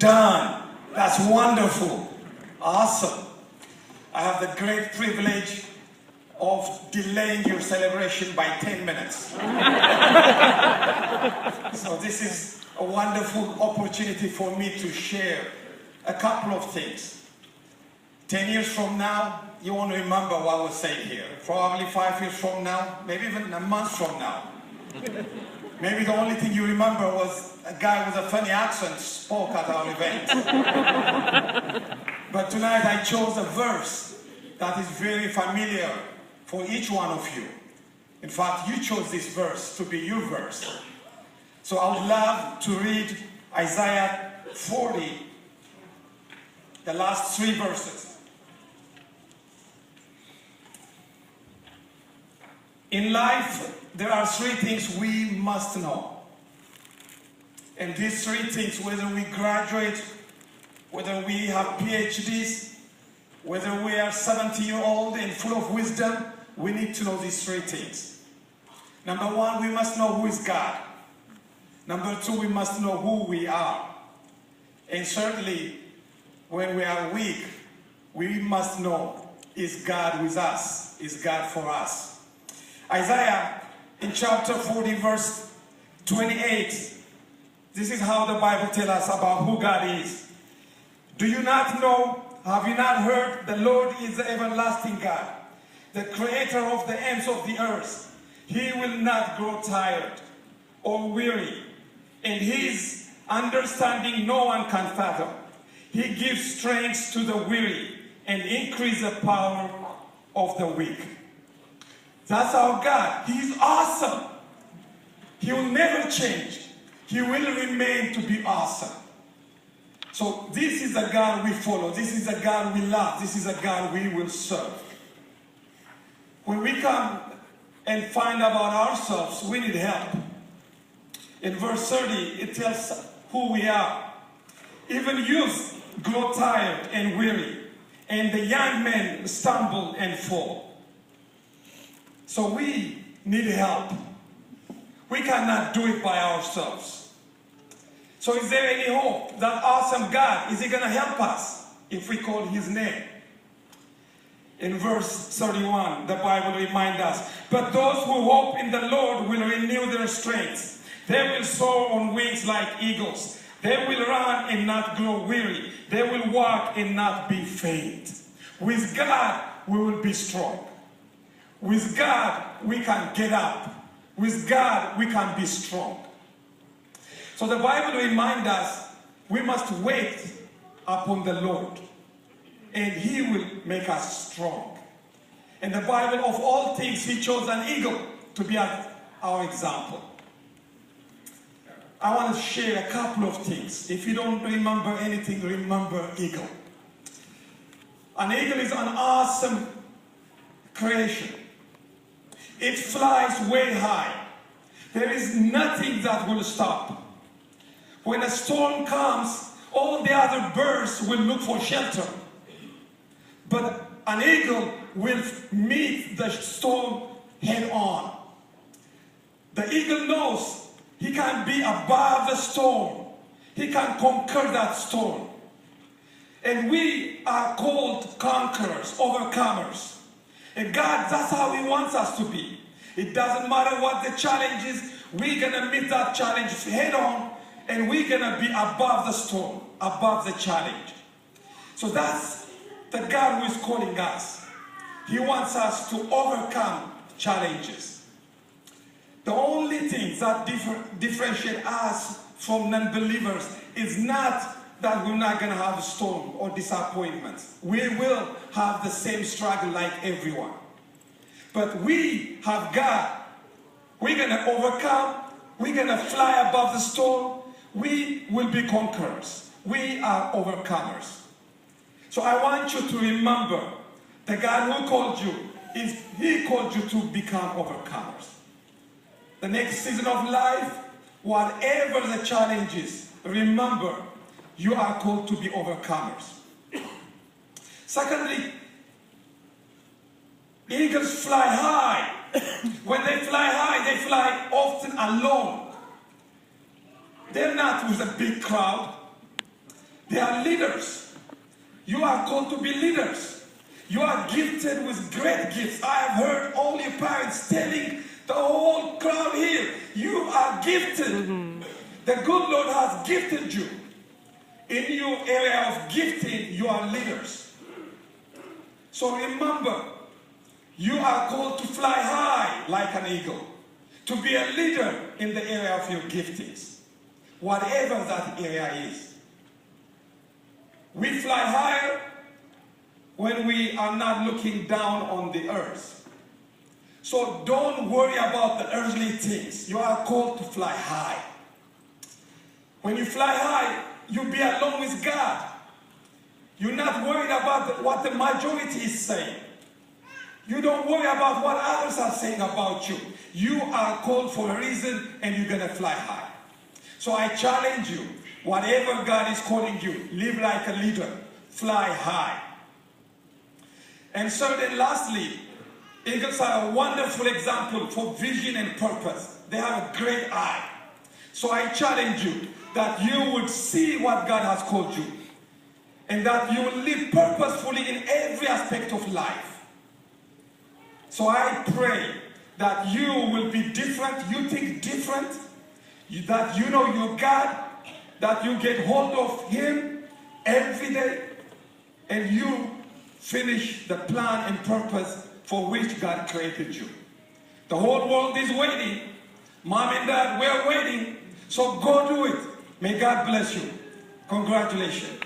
done. That's wonderful. Awesome. I have the great privilege of delaying your celebration by 10 minutes. So this is a wonderful opportunity for me to share a couple of things. 10 years from now, you won't remember what was said here. Probably 5 years from now, maybe even a month from now. Maybe the only thing you remember was a guy with a funny accent spoke at our event. But tonight I chose a verse that is very familiar for each one of you. In fact, you chose this verse to be your verse. So I would love to read Isaiah 40, the last 3 verses. In life, there are 3 things we must know. And these 3 things, whether we graduate, whether we have PhDs, whether we are 70-year-old and full of wisdom, we need to know these 3 things. Number 1, we must know who is God. Number 2, we must know who we are. And certainly, when we are weak, we must know, is God with us? Is God for us? Isaiah, in chapter 40, verse 28, this is how the Bible tells us about who God is. Do you not know, have you not heard, the Lord is the everlasting God, the creator of the ends of the earth. He will not grow tired or weary, and his understanding no one can fathom. He gives strength to the weary and increases the power of the weak. That's our God. He is awesome. He will never change. He will remain to be awesome. So this is the God we follow. This is the God we love. This is the God we will serve. When we come and find about ourselves, we need help. In verse 30, it tells us who we are. Even youths grow tired and weary, and the young men stumble and fall. So we need help. We cannot do it by ourselves. So is there any hope? That awesome God, is he going to help us if we call his name? In verse 31, the Bible reminds us, but those who hope in the Lord will renew their strength. They will soar on wings like eagles. They will run and not grow weary. They will walk and not be faint. With God, we will be strong. With God, we can get up. With God, we can be strong. So the Bible reminds us we must wait upon the Lord, and he will make us strong. And the Bible, of all things, he chose an eagle to be our example. I want to share a couple of things. If you don't remember anything, remember eagle. An eagle is an awesome creation. It flies way high. There is nothing that will stop. When a storm comes, all the other birds will look for shelter. But an eagle will meet the storm head on. The eagle knows he can be above the storm. He can conquer that storm. And we are called conquerors, overcomers. And God, that's how he wants us to be. It doesn't matter what the challenge is, we're going to meet that challenge head on, and we're going to be above the storm, above the challenge. So that's the God who is calling us. He wants us to overcome challenges. The only thing that differentiate us from non-believers is not that we're not going to have a storm or disappointments. We will have the same struggle like everyone. But we have God. We're going to overcome. We're going to fly above the storm. We will be conquerors. We are overcomers. So I want you to remember the God who called you, he called you to become overcomers. The next season of life, whatever the challenge is, remember, you are called to be overcomers. Secondly, eagles fly high. When they fly high, they fly often alone. They're not with a big crowd. They are leaders. You are called to be leaders. You are gifted with great gifts. I have heard all your parents telling the whole crowd here, you are gifted. The good Lord has gifted you. In your area of gifting, you are leaders. So remember, you are called to fly high like an eagle, to be a leader in the area of your giftings, whatever that area is. We fly higher when we are not looking down on the earth. So don't worry about the earthly things. You are called to fly high. When you fly high, you'll be alone with God. You're not worried about what the majority is saying. You don't worry about what others are saying about you. You are called for a reason, and you're going to fly high. So I challenge you, whatever God is calling you, live like a leader. Fly high. And third and lastly, eagles are a wonderful example for vision and purpose. They have a great eye. So I challenge you that you would see what God has called you, and that you will live purposefully in every aspect of life. So I pray that you will be different, you think different, that you know your God, that you get hold of Him every day, and you finish the plan and purpose for which God created you. The whole world is waiting. Mom and Dad, we're waiting. So go do it. May God bless you. Congratulations.